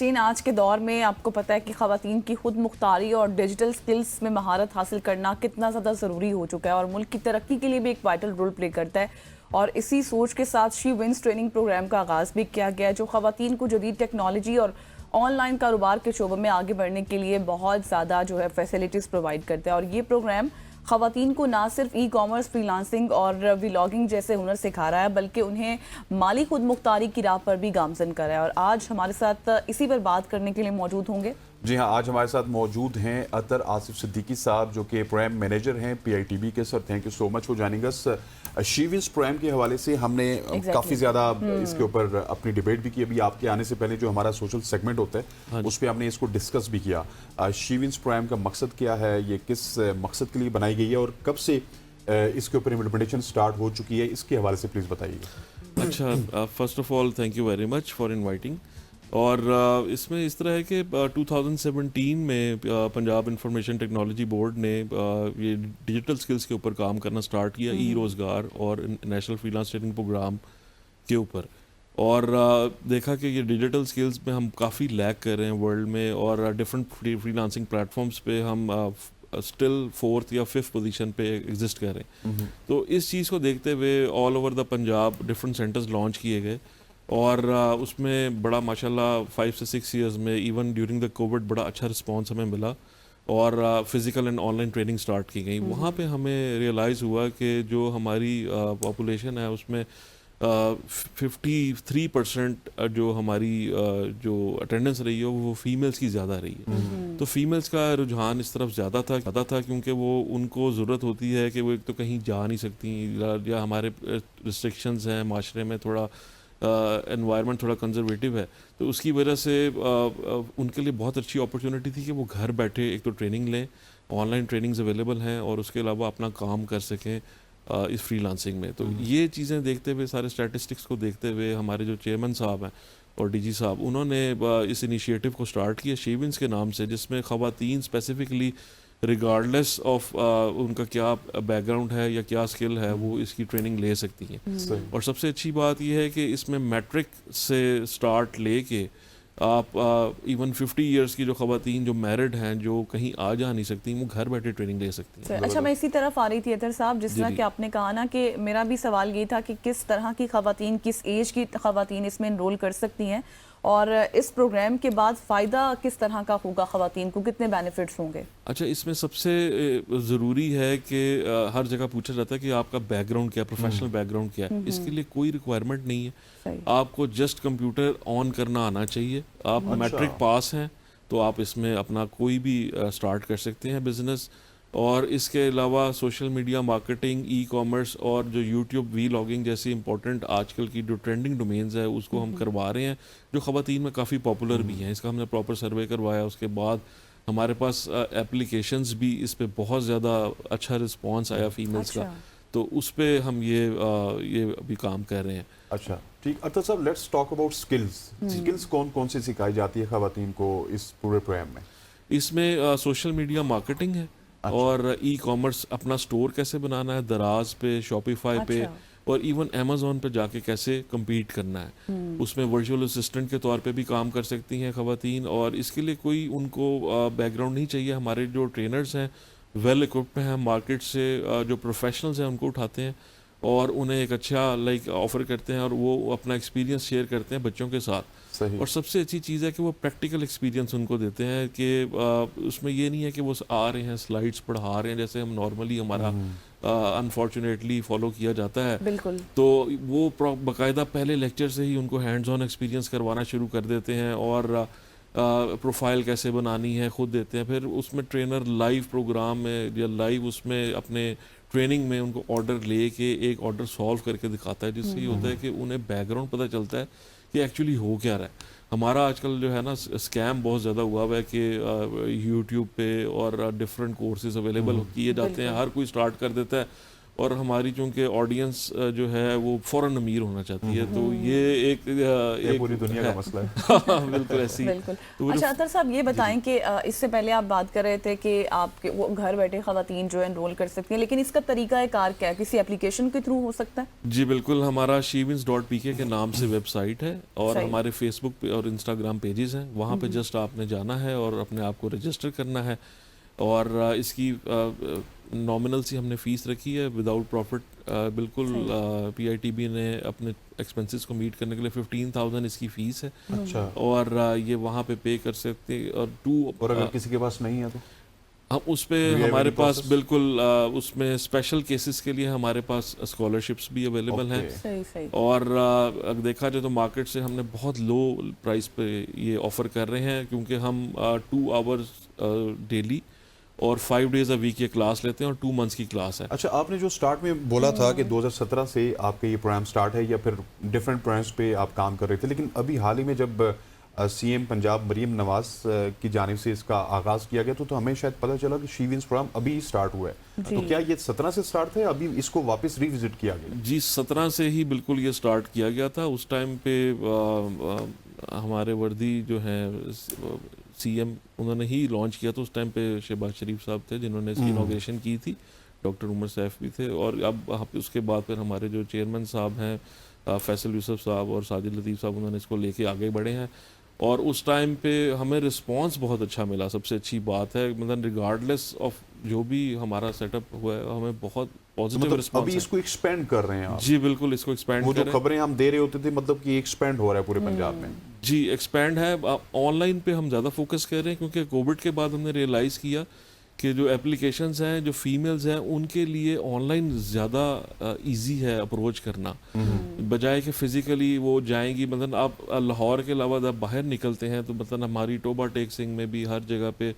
चीन आज के दौर में आपको पता है कि ख़वातीन की खुद मुख्तारी और डिजिटल स्किल्स में महारत हासिल करना कितना ज़्यादा ज़रूरी हो चुका है और मुल्क की तरक्की के लिए भी एक वाइटल रोल प्ले करता है। और इसी सोच के साथ शी विंस ट्रेनिंग प्रोग्राम का आगाज़ भी किया गया है, जो ख़वातीन को जदीद टेक्नोलॉजी और ऑनलाइन कारोबार के शोबे में आगे बढ़ने के लिए बहुत ज़्यादा जो है फैसिलिटीज़ प्रोवाइड करता है। और ये प्रोग्राम ख़वातीन को ना सिर्फ ई कॉमर्स, फ्रीलांसिंग और व्लॉगिंग जैसे हुनर सिखा रहा है, बल्कि उन्हें माली खुद मुख्तारी की राह पर भी गामजन कर रहा है। और आज हमारे साथ इसी पर बात करने के लिए मौजूद होंगे। जी हाँ, आज हमारे साथ मौजूद हैं अतर आसिफ सिद्दीकी साहब, जो कि प्रोग्राम मैनेजर हैं PITB के। Sir, thank you so much for joining us. शी विंस प्रोग्राम के हवाले से हमने काफ़ी ज़्यादा इसके ऊपर अपनी डिबेट भी की। अभी आपके आने से पहले जो हमारा सोशल सेगमेंट होता है उस पर हमने इसको डिस्कस भी किया। शी विंस प्रोग्राम का मकसद क्या है, ये किस मकसद के लिए बनाई गई है और कब से इसके ऊपर इम्प्लीमेंटेशन स्टार्ट हो चुकी है, इसके हवाले से प्लीज़ बताइए। अच्छा, first of all thank you very much for inviting. और इसमें इस तरह है कि 2017 में पंजाब इंफॉर्मेशन टेक्नोलॉजी बोर्ड ने ये डिजिटल स्किल्स के ऊपर काम करना स्टार्ट किया, ई रोज़गार और नेशनल फ्रीलांस ट्रेनिंग प्रोग्राम के ऊपर। और देखा कि ये डिजिटल स्किल्स में हम काफ़ी लैग कर रहे हैं वर्ल्ड में, और डिफरेंट फ्रीलांसिंग प्लेटफॉर्म्स पे हम स्टिल 4th या 5th पोजीशन पे एग्जिस्ट कर रहे हैं। तो इस चीज़ को देखते हुए all over the Punjab different centres launch किए गए, और उसमें बड़ा माशाल्लाह 5 से 6 ईयर्स में इवन ड्यूरिंग द कोविड बड़ा अच्छा रिस्पांस हमें मिला, और physical and online training start की गई। वहाँ पे हमें रियलाइज़ हुआ कि जो हमारी पॉपुलेशन है उसमें 53% जो हमारी जो अटेंडेंस रही है वो फीमेल्स की ज़्यादा रही है। तो फीमेल्स का रुझान इस तरफ ज़्यादा था क्योंकि वो उनको ज़रूरत होती है कि वो एक तो कहीं जा नहीं सकती, या हमारे रिस्ट्रिक्शंस हैं माशरे में, थोड़ा एनवायरनमेंट थोड़ा कंजर्वेटिव है, तो उसकी वजह से उनके लिए बहुत अच्छी अपॉर्चुनिटी थी कि वो घर बैठे एक तो ट्रेनिंग लें, ऑनलाइन ट्रेनिंग्स अवेलेबल हैं, और उसके अलावा अपना काम कर सकें इस फ्रीलांसिंग में। तो ये चीज़ें देखते हुए, सारे स्टैटिस्टिक्स को देखते हुए, हमारे जो चेयरमैन साहब हैं और DG साहब, उन्होंने इस इनिशिएटिव को स्टार्ट किया शी विंस के नाम से, जिसमें ख़वातीन स्पेसिफिकली रिगार्डलेस ऑफ उनका क्या बैकग्राउंड है या क्या स्किल है, वो इसकी ट्रेनिंग ले सकती हैं। और सबसे अच्छी बात यह है कि इसमें मैट्रिक से स्टार्ट लेके आप इवन 50 इयर्स की जो ख़वातीन जो मैरिड हैं, जो कहीं आ जा नहीं सकती, वो घर बैठे ट्रेनिंग ले सकती हैं। अच्छा, मैं इसी तरफ आ रही थी अतर साहब, जिस तरह कि आपने कहा ना कि मेरा भी सवाल ये था कि किस तरह की ख़वातीन, किस एज की ख़वातीन इसमें इनरोल कर सकती हैं, और इस प्रोग्राम के बाद फ़ायदा किस तरह का होगा, ख़वातीन को कितने बेनिफिट्स होंगे? अच्छा, इसमें सबसे ज़रूरी है कि हर जगह पूछा जाता है कि आपका बैकग्राउंड क्या है, प्रोफेशनल बैकग्राउंड क्या है। इसके लिए कोई रिक्वायरमेंट नहीं है, आपको जस्ट कंप्यूटर ऑन करना आना चाहिए। आप मैट्रिक पास हैं तो आप इसमें अपना कोई भी स्टार्ट कर सकते हैं बिजनेस। और इसके अलावा social media marketing, e commerce और जो यूट्यूब व्लॉगिंग जैसी इंपॉर्टेंट आजकल की जो ट्रेंडिंग डोमेन्स है उसको हम करवा रहे हैं, जो ख़वातीन में काफ़ी पॉपुलर भी हैं। इसका हमने प्रॉपर सर्वे करवाया, उसके बाद हमारे पास एप्लीकेशंस भी इस पे बहुत ज़्यादा अच्छा रिस्पांस आया फीमेल्स का, तो उस पे हम ये अभी काम कर रहे हैं। अच्छा, ठीक। अच्छा साहब, let's talk about skills. Skills कौन कौन सी सिखाई जाती है ख़वातीन को इस पूरे प्रोग्राम में? इसमें सोशल मीडिया मार्केटिंग है। अच्छा। और ई कॉमर्स, अपना स्टोर कैसे बनाना है दराज पे, शॉपिफाई पे, और इवन अमेज़ॉन पे जाके कैसे कम्पीट करना है। उसमें वर्चुअल असिस्टेंट के तौर पे भी काम कर सकती हैं ख़वातीन, और इसके लिए कोई उनको बैकग्राउंड नहीं चाहिए। हमारे जो ट्रेनर्स हैं वेल इक्विप्ड हैं, मार्केट से जो प्रोफेशनल्स हैं उनको उठाते हैं और उन्हें एक अच्छा ऑफ़र करते हैं, और वो अपना एक्सपीरियंस शेयर करते हैं बच्चों के साथ। और सबसे अच्छी चीज़ है कि वो प्रैक्टिकल एक्सपीरियंस उनको देते हैं, कि उसमें ये नहीं है कि वो आ रहे हैं स्लाइड्स पढ़ा रहे हैं जैसे हम नॉर्मली हमारा अनफॉर्चुनेटली फॉलो किया जाता है। बिल्कुल। तो वो बाकायदा पहले लेक्चर से ही उनको हैंड्स ऑन एक्सपीरियंस करवाना शुरू कर देते हैं, और प्रोफाइल कैसे बनानी है खुद देते हैं। फिर उसमें ट्रेनर लाइव प्रोग्राम में या लाइव उसमें अपने ट्रेनिंग में उनको ऑर्डर लेके एक ऑर्डर सॉल्व करके दिखाता है, जिससे ये होता है कि उन्हें बैकग्राउंड पता चलता है कि एक्चुअली हो क्या रहा है। हमारा आजकल जो है ना स्कैम बहुत ज़्यादा हुआ है कि यूट्यूब पे और डिफरेंट कोर्सेज अवेलेबल किए जाते हैं, हर कोई स्टार्ट कर देता है और हमारी चूंकि ऑडियंस जो है वो फौरन अमीर होना चाहती है, तो ये एक पूरी दुनिया है। का मसला है। बिल्कुल ऐसी। बिल्कुल। तो अच्छा अतर साहब ये बताएं कि इससे पहले आप बात कर रहे थे कि आपके वो घर बैठे खवातीन जो है एनरोल कर सकती हैं, लेकिन इसका तरीका कार क्या है? किसी एप्लीकेशन के थ्रू हो सकता है? जी बिल्कुल, हमारा shevins.pk के नाम से वेबसाइट है और सही। हमारे फेसबुक पे और इंस्टाग्राम पेजेस हैं, वहाँ पे जस्ट आपने जाना है और अपने आप को रजिस्टर करना है। और इसकी नॉमिनल सी हमने फ़ीस रखी है विदाउट प्रॉफिट। बिल्कुल PITB ने अपने एक्सपेंसेस को मीट करने के लिए 15,000 इसकी फ़ीस है। अच्छा, और ये वहाँ पे पे कर सकते हैं। और अगर किसी के पास नहीं है तो हम उस पे Do you have हमारे any पास process? बिल्कुल उसमें स्पेशल केसेस के लिए हमारे पास स्कॉलरशिप्स भी अवेलेबल हैं। Okay. सही सही। और अगर देखा जाए तो मार्केट से हमने बहुत लो प्राइस पे ये ऑफ़र कर रहे हैं, क्योंकि हम 2 आवर्स डेली और 5 डेज अ वीक ये क्लास लेते हैं और 2 मंथ्स की क्लास है। अच्छा, आपने जो स्टार्ट में बोला था कि 2017 से आपका ये प्रोग्राम स्टार्ट है या फिर डिफरेंट प्रोग्राम्स पे आप काम कर रहे थे, लेकिन अभी हाल ही में जब CM पंजाब मरीम नवाज की जानिब से इसका आगाज़ किया गया तो हमें शायद पता चला कि शीविंस प्रोग्राम अभी स्टार्ट हुआ है। तो क्या ये 17 से स्टार्ट था या अभी इसको वापस रिविजिट किया गया? जी 17 से ही बिल्कुल ये स्टार्ट किया गया था। उस टाइम पे हमारे वर्दी जो हैं CM उन्होंने ही लॉन्च किया था। उस टाइम पे शहबाज शरीफ साहब थे जिन्होंने इसकी इनॉग्रेशन की थी, डॉक्टर उमर सैफ भी थे, और अब उसके बाद फिर हमारे जो चेयरमैन साहब हैं फैसल यूसुफ साहब और साजिद लतीफ़ साहब, उन्होंने इसको लेके आगे बढ़े हैं। और उस टाइम पे हमें रिस्पांस बहुत अच्छा मिला। सबसे अच्छी बात है, मतलब रिगार्डलेस ऑफ जो भी हमारा सेटअप हुआ है, हमें बहुत पॉजिटिव मतलब रिस्पांस अभी इसको एक्सपेंड कर रहे हैं आप? जी बिल्कुल, इसको एक्सपैंड वो कर जो रहे हैं। खबरें हम दे रहे होते थे, मतलब कि एक्सपेंड हो रहा है पूरे पंजाब में? जी एक्सपैंड है। ऑनलाइन पे हम ज़्यादा फोकस कर रहे हैं, क्योंकि कोविड के बाद हमने रियलाइज़ किया कि जो एप्लीकेशंस हैं, जो फीमेल्स हैं, उनके लिए ऑनलाइन ज़्यादा इजी है अप्रोच करना, बजाय कि फ़िज़िकली वो जाएंगी। मतलब आप लाहौर के अलावा जब बाहर निकलते हैं तो मतलब हमारी टोबा टेक सिंह में भी हर जगह पे,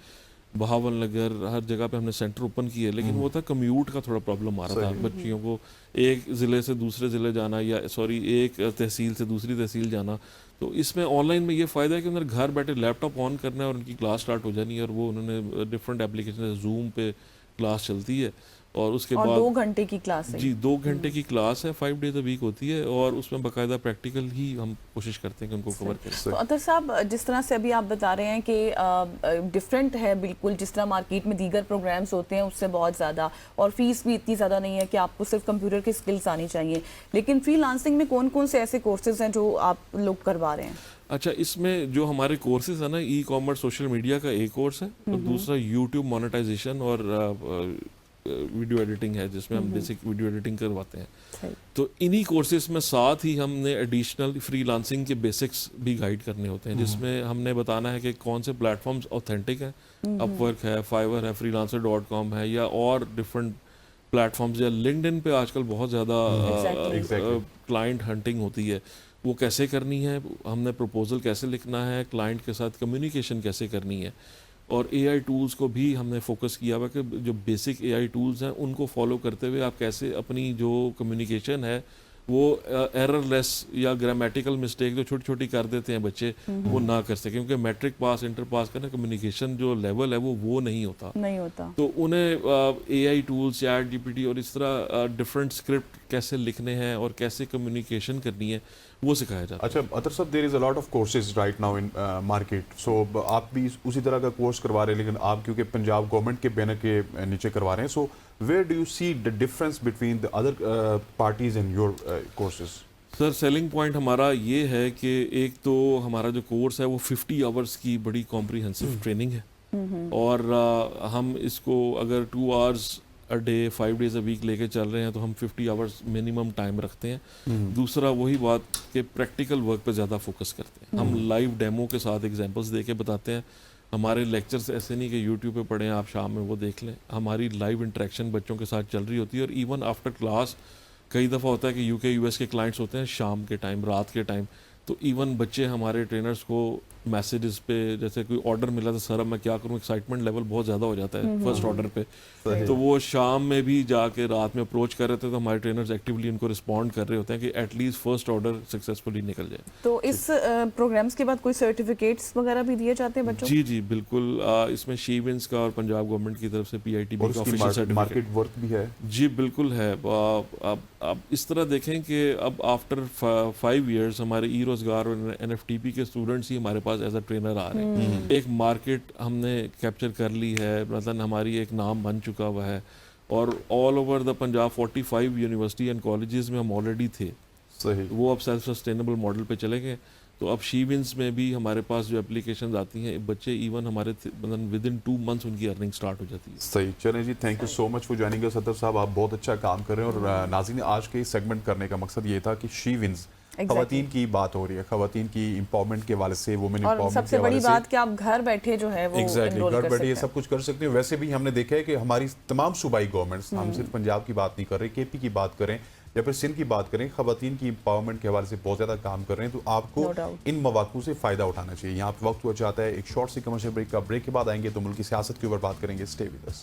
बहावन नगर, हर जगह पे हमने सेंटर ओपन किए, लेकिन वो था कम्यूट का थोड़ा प्रॉब्लम आ रहा था बच्चियों को, एक ज़िले से दूसरे ज़िले जाना, या सॉरी एक तहसील से दूसरी तहसील जाना। तो इसमें ऑनलाइन में ये फ़ायदा है कि उन्हें घर बैठे लैपटॉप ऑन करना है और उनकी क्लास स्टार्ट हो जानी है। और वो उन्होंने डिफरेंट एप्लीकेशन, जूम पे क्लास चलती है और उसके और बाद 2 घंटे की क्लास है। जी 2 घंटे की क्लास है, 5 डेज अ वीक होती है, और उसमें बाकायदा प्रैक्टिकल ही हम कोशिश करते हैं कि उनको कवर करें। तो अतर साहब, जिस तरह से अभी आप बता रहे हैं कि डिफरेंट है बिल्कुल, जिस तरह मार्केट में दीगर प्रोग्राम्स होते हैं उससे बहुत ज़्यादा, और फीस भी इतनी ज़्यादा नहीं है कि आपको सिर्फ कंप्यूटर की स्किल्स आनी चाहिए, लेकिन फ्रीलांसिंग में कौन कौन से ऐसे कोर्सेज हैं जो आप लोग करवा रहे हैं? अच्छा, इसमें जो हमारे कोर्सेज है ना, ई-कॉमर्स सोशल मीडिया का एक कोर्स है, और दूसरा यूट्यूब मोनेटाइजेशन और वीडियो एडिटिंग है, जिसमें हम बेसिक वीडियो एडिटिंग करवाते हैं। तो इन्हीं कोर्सेज में साथ ही हमने एडिशनल फ्रीलांसिंग के बेसिक्स भी गाइड करने होते हैं, जिसमें हमने बताना है कि कौन से प्लेटफॉर्म्स ऑथेंटिक हैं। अपवर्क है, फाइवर है, freelancer.com है, या और डिफरेंट प्लेटफॉर्म्स, या लिंक्डइन पे आजकल बहुत ज़्यादा Exactly. क्लाइंट हंटिंग होती है, वो कैसे करनी है, हमने प्रपोजल कैसे लिखना है, क्लाइंट के साथ कम्युनिकेशन कैसे करनी है। और AI टूल्स को भी हमने फोकस किया हुआ कि जो बेसिक AI टूल्स हैं उनको फॉलो करते हुए आप कैसे अपनी जो कम्युनिकेशन है वो एररलेस या ग्रामेटिकल मिस्टेक जो छोटी छोटी कर देते हैं बच्चे, वो ना कर सके, क्योंकि मैट्रिक पास इंटर पास करना कम्युनिकेशन जो लेवल है वो नहीं होता। तो उन्हें AI टूल्स, चैट GPT और इस तरह डिफरेंट स्क्रिप्ट कैसे लिखने हैं और कैसे कम्युनिकेशन करनी है वो सिखाया जाता है। अच्छा अतर साहब, there is a lot of courses right now in market, so आप भी उसी तरह का कोर्स करवा रहे हैं, लेकिन आप क्योंकि पंजाब गवर्नमेंट के बैनर के नीचे करवा रहे हैं, so where do you see the difference between the other parties in your courses? Sir selling point हमारा ये है कि एक तो हमारा जो कोर्स है वो 50 आवर्स की बड़ी कॉम्प्रिहेंसिव ट्रेनिंग है, और हम इसको अगर 2 hours a day 5 days a week लेके चल रहे हैं तो हम 50 आवर्स मिनिमम टाइम रखते हैं। दूसरा वही बात कि प्रैक्टिकल वर्क पे ज़्यादा फोकस करते हैं, हम लाइव डेमो के साथ एग्जांपल्स दे के बताते हैं। हमारे लेक्चर्स ऐसे नहीं कि यूट्यूब पे पढ़ें आप शाम में वो देख लें, हमारी लाइव इंटरेक्शन बच्चों के साथ चल रही होती है। और इवन आफ्टर क्लास कई दफ़ा होता है कि UK US के क्लाइंट्स होते हैं शाम के टाइम, रात के टाइम, तो इवन बच्चे हमारे ट्रेनर्स को मैसेजेस पे, जैसे कोई ऑर्डर मिला तो सर अब मैं क्या करूं, एक्साइटमेंट लेवल बहुत ज़्यादा हो जाता है फर्स्ट ऑर्डर पे। तो वो शाम में भी जाके रात में अप्रोच कर रहे थे, तो हमारे ट्रेनर्स एक्टिवली उनको रिस्पॉन्ड कर रहे होते हैं कि एटलीस्ट फर्स्ट ऑर्डर सक्सेसफुली निकल जाए। तो इस प्रोग्राम्स के बाद कोई सर्टिफिकेट्स वगैरह भी दिए जाते हैं बच्चों को? जी जी बिल्कुल, इसमें शीविंस का और पंजाब गवर्नमेंट की तरफ से पीआईटीबी और का उसकी ऑफिशियल सर्टिफिकेट मार्केट वर्थ भी है। जी बिल्कुल है। अब इस तरह देखें कि अब आफ्टर 5 इयर्स हमारे ई रोजगार और एनएफटीपी के स्टूडेंट्स ही हमारे पास एज अ ट्रेनर आ रहे हैं। एक मार्केट हमने कैप्चर कर ली है, मतलब हमारी एक नाम बन चुका हुआ है, और all over the Punjab 45 university and colleges में हम ऑलरेडी थे। सही। वो अब सेल्फ सस्टेनेबल मॉडल पे चले गए। तो अब शीविंस में भी हमारे पास जो एप्लीकेशंस आती हैं, बच्चे इवन हमारे मतलब विद इन 2 मंथ्स उनकी अर्निंग स्टार्ट हो जाती है। सही। चलें जी, thank you so much for joining us Sattar साहब, आप बहुत अच्छा काम कर रहे हैं। और नाज़रीन, आज के इस सेगमेंट करने का मकसद ये था कि शी विंस, खवातीन की बात हो रही है, खवातीन की एम्पावरमेंट के हवाले से, वुमेन और एम्पावरमेंट सबसे के बड़ी हवाले बात से। कि आप घर बैठे जो है वो एग्जैक्टली, enroll घर कर बैठे ये सकते सब कुछ कर सकते हैं। वैसे भी हमने देखा है कि हमारी तमाम सूबाई गवर्नमेंट्स, हम सिर्फ पंजाब की बात नहीं कर रहे, केपी की बात करें या फिर सिंध की बात करें, खवातीन की एम्पावरमेंट के हवाले से बहुत ज़्यादा काम कर रहे हैं। तो आपको No doubt. इन मौक़ों से फ़ायदा उठाना चाहिए। यहाँ पे वक्त हुआ चाहता है एक शॉर्ट सी कमर्शियल ब्रेक का। ब्रेक के बाद आएंगे तो मुल्क की सियासत के ऊपर बात करेंगे। Stay with us.